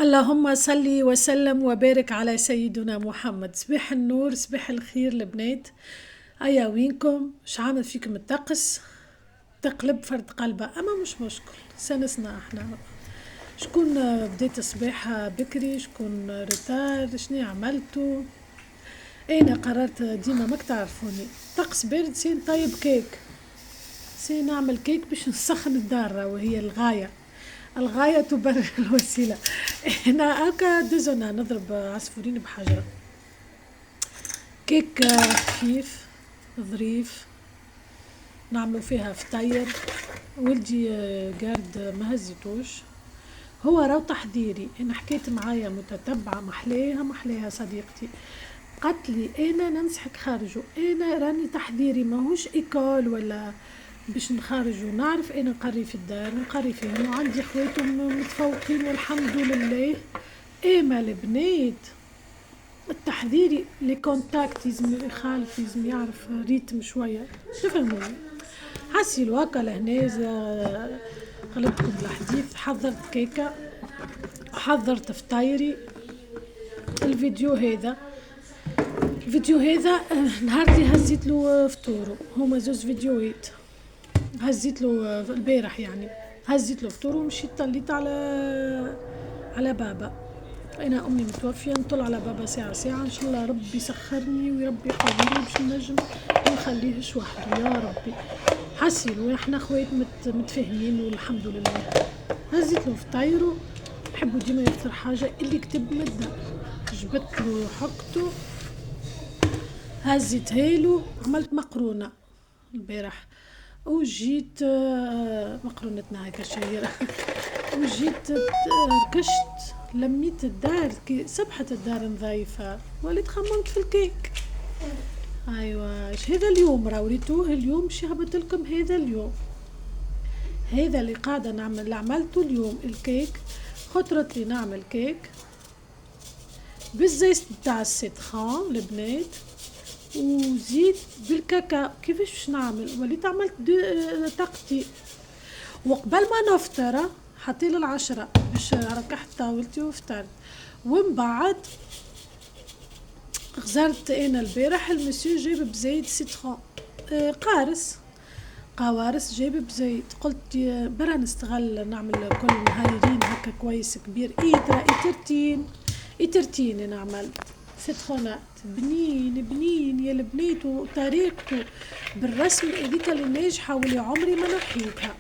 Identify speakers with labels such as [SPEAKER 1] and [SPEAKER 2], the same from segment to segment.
[SPEAKER 1] اللهم صل وسلم وبارك على سيدنا محمد. صباح النور، صباح الخير البنات. ايا وينكم؟ مش عامل فيكم الطقس؟ تقلب فرد قلبه، اما مش مشكل، سنسنا احنا. شكون بديت الصباح بكري، شكون ريتار، شنو عملتوا؟ انا قررت ديما ماك تعرفوني، طقس بارد سين طيب كيك، سين نعمل كيك باش نسخن الدار، وهي الغاية تبرر الوسيلة. هنا هكا دزنا نضرب عصفورين بحجرة. كيك خفيف ظريف نعملو فيها فطير. ولدي قارد ما هزيتوش، هو راو تحضيري. انا حكيت معايا متتبعة محليها صديقتي، قالت لي انا ننصحك خارجو، انا راني تحضيري ماهوش ايكول ولا باش نخرج ونعرف. انا نقري في الدار ونقري فيهم وعندي خواتهم متفوقين والحمد لله. اما البنات التحذيري لي كونتاكت لازم يخالف، لازم يعرف ريتم شويه، تفهموني؟ حسي الواقع لهنا غلبتكم بالحديث. حضرت كيكه، حضرت فطايري. الفيديو هذا نهار اللي هزيت له فطورو، هما زوز فيديوهات هزيت له البارح، يعني هزيت له فطور ومشيت طليت على بابا. انا امي متوفيه، نطل على بابا ساعه ان شاء الله ربي يسخرني ويربي يقويني باش نجم ما نخليهش وحده يا ربي. حسيلو احنا خوات متفاهمين والحمد لله. هزيت له فطايرو، نحبو ديما يفطر حاجه اللي كتب مده، جبت له حقته هزيتها له. عملت مقرونه البارح وجيت مقرونتنا هكا شهيرة. وجيت ركشت لميت الدار، سبحت الدار نظيفة، وليت خممت في الكيك. ايوا ايش هذا اليوم راوريتوه اليوم، شي هبط لكم هذا اليوم، هذا اللي قاعدة نعمل اللي عملته اليوم الكيك. خطرت لي نعمل كيك بالزيت تاع السيتخون البنات وزيت بالكاكاو. كيفاش باش نعمل؟ وليت عملت طاقتي، وقبل ما نفطر حطيت العشرة باش ركحت طاولتي وفطرت. ومن بعد غزرت انا البارح المسيو جايب بزيت سيترون قوارص جايب بزيت. قلت برا نستغل نعمل كل نهايرين هكا كويس كبير. ايترتين انا عملت سيترونات بنين يا البنيت، وطريقته بالرسم هذيك اللي ناجحه واللي عمري ما نحيتها،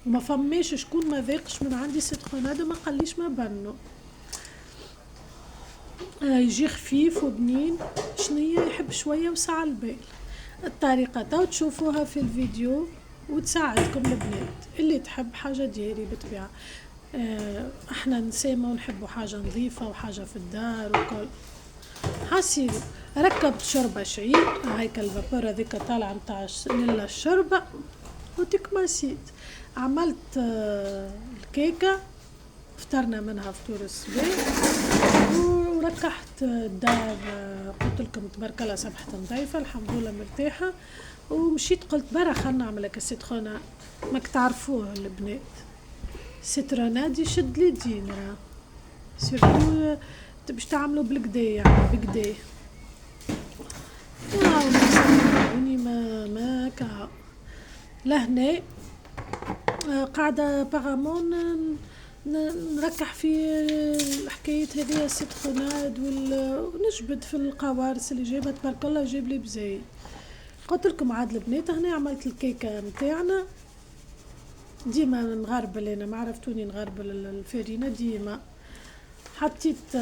[SPEAKER 1] وما فماش شكون ما ذاقش من عندي سيترونات ما قاليش ما بنو. يجي خفيف وبنين، شنية يحب شويه وسع البال. الطريقه تو تشوفوها في الفيديو وتساعدكم البنات اللي تحب حاجه ديري بالطبيعه. احنا نسامه ونحبوا حاجه نظيفه وحاجه في الدار وكل. حاسيلو ركبت شربة شعير، هيك الفابور هذيك طالعة متاع الشربة وتكماسيت. عملت الكيكة، فطرنا منها فطور الصباح وركحت الدار. قلت لكم تبارك الله صبحت نظيفة الحمد لله مرتاحة. ومشيت قلت برا خلنا نعمل لك السيترونات، ماك تعرفوه البنات السيترونات يشد لي دينا سيرتو باش تعملوا بالكدا، يعني بكدا يعني ما كا لهنا. قاعدة بارامون نركح في الحكاية هذه السيتروناد ونجبد في القوارص اللي جايبها تبارك الله جايب لي بزايد. قلت لكم عاد البنات هنا عملت الكيكة متاعنا. ديما نغربل، انا ما عرفتوني نغربل الفرينة ديما. حطيت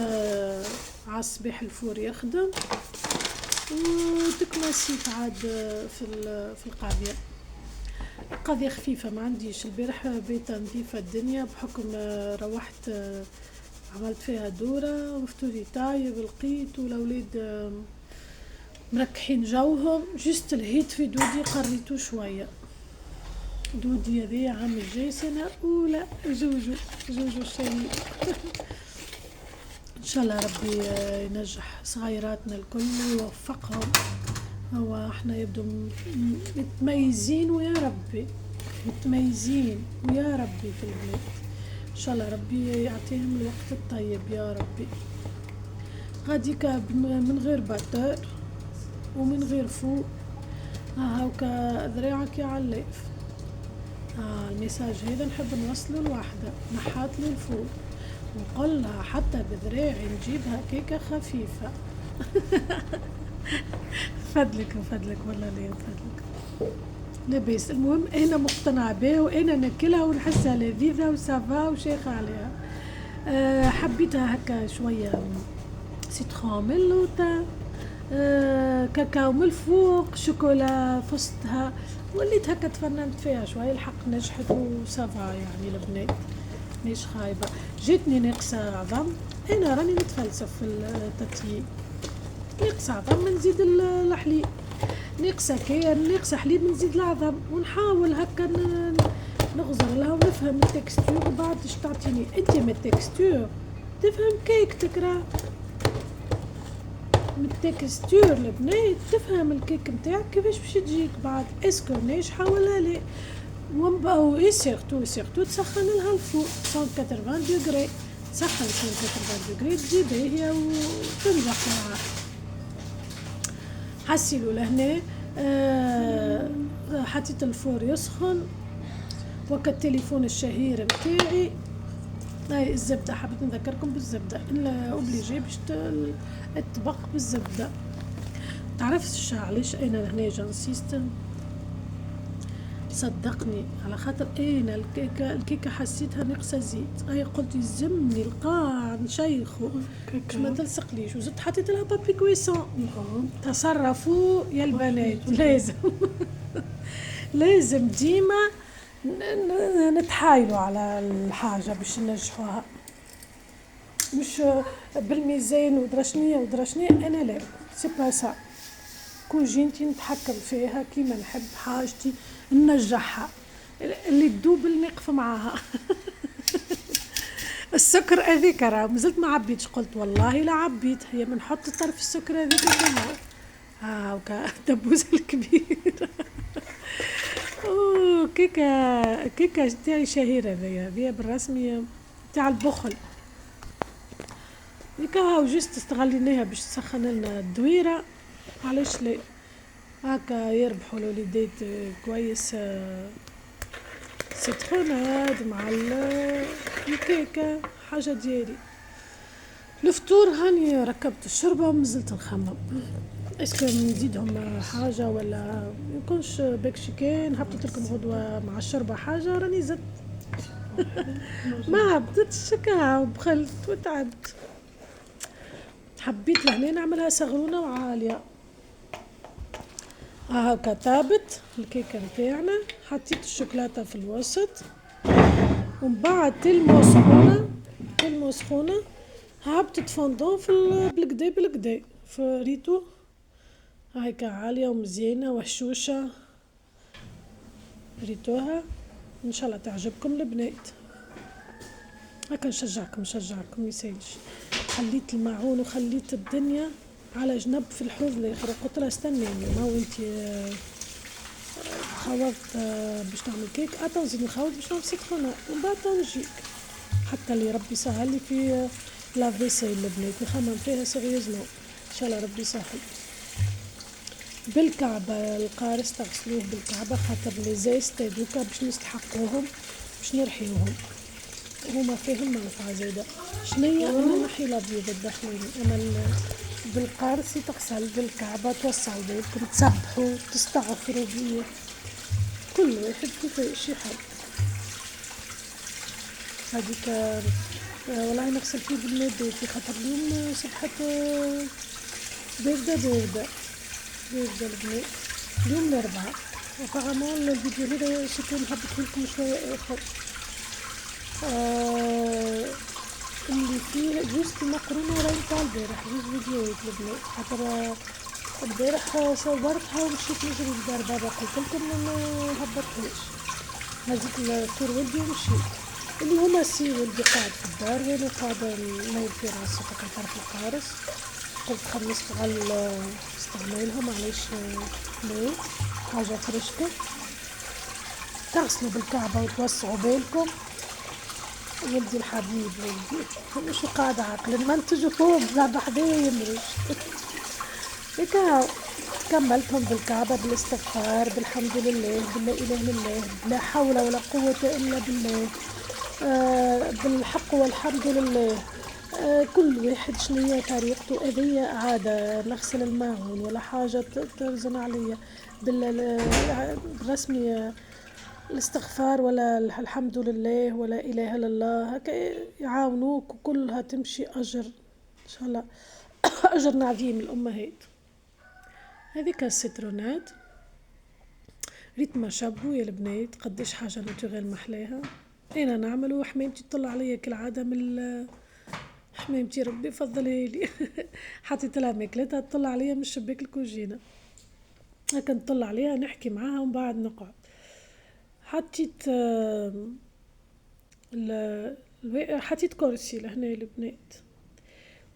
[SPEAKER 1] عالصباح الفور يخدم وتكمسيت عاد في القاضية. قضية خفيفة ما عنديش البارح بيت نظيفة الدنيا بحكم روحت عملت فيها دورة وفطوري طايب لقيت والأولاد مركحين جوهم. جست الهيت في دودي قريتو شوية، دودي هذي عام الجاي سنة أولى جوجو شهيد. ان شاء الله ربي ينجح صغيراتنا الكل ويوفقهم. هو احنا يبدو متميزين ويا ربي، متميزين ويا ربي في البلاد. ان شاء الله ربي يعطيهم الوقت الطيب يا ربي. غاديك من غير باتور ومن غير فوق، هاكا ذراعك يا عليف. الميساج هذا نحب نوصله لوحده، نحات لي الفوق ونقول لها حتى بذراعي نجيبها كيكه خفيفه. فضلك والله لا فضلك لبيس. المهم انا مقتنعه بها وانا ناكلها ونحسها لذيذه وسافا وشيخه عليها. حبيتها هكا شويه سيترون من لوطا، كاكاو من الفوق، شوكولا فستها، وليت هكا تفننت فيها شويه. الحق نجحت وسافا يعني البنات مش خايبه. جيتني ناقصه عظم، انا راني نتفلسف في التطييب. ناقصه عظم نزيد الحليب، ناقصه كاين ناقصه حليب نزيد العظم، ونحاول هكا نغزر لها ونفهم التكستور. بعد اش تعطيني انت من التكستور تفهم كيكتك، راه من التكستور البنات تفهم الكيك نتاعك كيفاش باش تجيك. بعد اسكو ناجحه ولا لا، ونبقاو سيرتو تسخن لها الفوق 180 دوغري، تسخن 180 دوغري تجيبها هي وتنجح معاها. حسيلو لهنا حطيت الفور يسخن، وقت التليفون الشهير متاعي. هاي الزبدة، حبيت نذكركم بالزبدة، اوبليجي باش الطبق بالزبدة. تعرفش علاش انا هنا جانسيست؟ صدقني على خاطر انا الكيكه حسيتها ناقصه زيت. هاي قلت يلزمني القاع نشيخو باش ما تلصقليش، وزدت حطيت لها بابي كويسون. تصرفوا يا البنات، لازم ديما نتحايلوا على الحاجه باش ننجحوها، مش بالميزان ودرشنيه. انا لا سي با سا، كون جينتي نتحكم فيها كيما نحب حاجتي ننجحها، اللي تدوبل نقف معاها. السكر هذيك راه مازلت ما عبيتش، قلت والله لا عبيت، هي من حط طرف السكر هذيك كمان وكا الدبوزه الكبيره. كيكه تاعي شهيره هذه بالرسمي تاع البخل. هاو جست استغليناها باش تسخن لنا الدويره، علاش لا هكا يربحوا الوليدات كويس. سيتروناد مع الكيكه حاجه ديالي. الفطور هاني ركبت الشربه ومازلت نخمم اسكو نزيدهم حاجه ولا يكونش باكشي. كان هبطت لكم غدوه مع الشربه حاجه راني زدت. ما هبطتش هكا بخلت وتعبت. حبيت لهنا نعملها صغرونه وعاليه. هاكا طابت الكيكه نتاعنا، حطيت الشوكولاته في الوسط، ومن بعد تلمو سخونه هبطت فوندون في بالكدا في ريتو هاكا عاليه ومزيانه وهشوشه. ريتوها ان شاء الله تعجبكم البنات. هاكا نشجعكم يسالش. خليت الماعون وخليت الدنيا على جنب في الحوض الاخر، قلت لها استنيني ما هو انت خوضت باش نعمل كيك، نزيد نخوض باش نعمل سيترونات ومن بعد نجيك. حتى اللي ربي سهل لي في لافيسيل البنات نخمم فيها سيريوزمون، ان شاء الله ربي سهل. بالكعبه القارص تغسلوه بالكعبه، خاطر لي زيست دوكا باش نستحقوهم باش نرحيوهم، هما فيهم منفعه زايده. شنيا انا نحي الابيض الداخلين، اما بالقارص تغسل بالكعبه، توسعوا بالكم تسبحوا تستغفروا بيه، كل واحد كيفاش يحب. هذيك والله نغسل فيه بالمادة خاطر اليوم صبحت باردة البنات. اليوم الأربعاء وطبعا الفيديو هذا شكون حبيت لكم شوية آخر اللي فيه جوز المقرونة راهي تاع البارح، جوز فيديوهات البنات، خاطر البارح صورتها ومشيت نجري لدار بابا، قلت لكم ما هبطتهاش، هزيت الكور ولدي ومشيت. اللي هما السي ولدي قاعد في الدار وانا قاعدة نوض في راسي فوق طرف القارص، قلت خلي استعملهم علاش لا حاجة فرشكة. تغسلوا بالكعبة وتوسعوا بالكم ولدي الحبيب ولدي شو قاعد عاقل المنتج فوق زاد حدايا يمرج. هيك كملتهم بالكعبة بالاستغفار بالحمد لله باللا إله إلا الله لا حول ولا قوة إلا بالله، بالحق والحمد لله. كل واحد شنية طريقته، هذيا عادة نغسل الماعون ولا حاجة ترزن عليا بالرسمي الاستغفار ولا الحمد لله ولا إله إلا الله، هكا يعاونوك وكلها تمشي أجر إن شاء الله. أجر عظيم الأمهات. هذيك السترونات ريت ما شبوا يا البنات قديش حاجة ناتوريل محلاها. انا نعمله وحمامتي تطلع عليا كالعادة من حمامتي ربي يفضلها لي. حطيت لها ماكلتها تطلع عليا من شباك الكوجينة، هكا نطلع عليها نحكي معاها ومن بعد نقعد. حطيت حطيت كرسي لهنا البنات،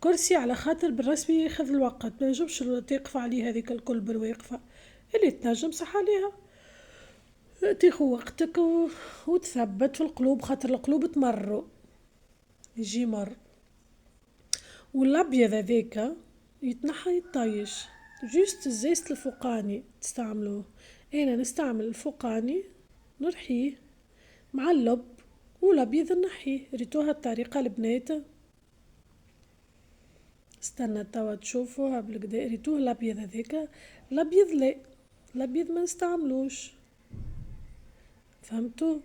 [SPEAKER 1] كرسي على خاطر بالرسمي ياخذ الوقت ما ينجمش تقف عليه هذيك الكل بالواقفة، اللي تنجم صح عليها تاخذ وقتك وتثبت في القلوب خاطر القلوب تمروا يجي مر. والابيض هذاك يتنحى يطيش جوست الزيت الفوقاني تستعملوه. انا نستعمل الفوقاني نرحيه مع اللب والابيض نحيه. ريتوها الطريقة البنات؟ استنى توا تشوفوها بالكدا. ريتوه الابيض هذاك، الابيض لا، الابيض ما نستعملوش فهمتوا،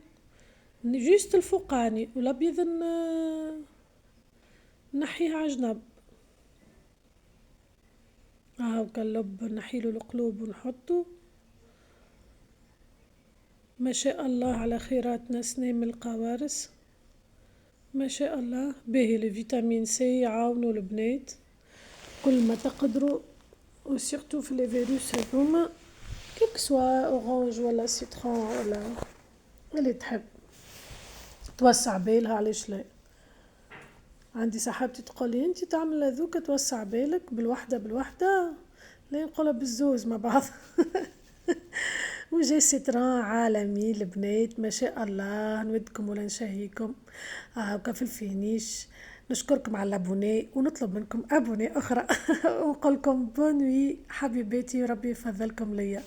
[SPEAKER 1] جوست الفوقاني والابيض نحيه عجنب. هاكا اللب نحيلو القلوب ونحطو. ما شاء الله على خيراتنا سنام القوارص ما شاء الله. باهي الفيتامين سي يعاونوا البنات كل ما تقدروا، وسيرتو في لي فيروس هذوما كيك سوا اورانج ولا سيترون ولا اللي تحب توسع بالها. علاش لا؟ عندي صاحبتي تقولي انتي تعمل هذوك توسع بالك بالوحدة بالوحدة، لا نقولها بالزوز مع بعض. وجاي سيتران عالمي البنات ما شاء الله. نودكم ولا نشهيكم هاكا في الفينيش. نشكركم على الابوني ونطلب منكم ابوني اخرى. ونقولكم بونوي حبيباتي وربي يفضلكم ليا.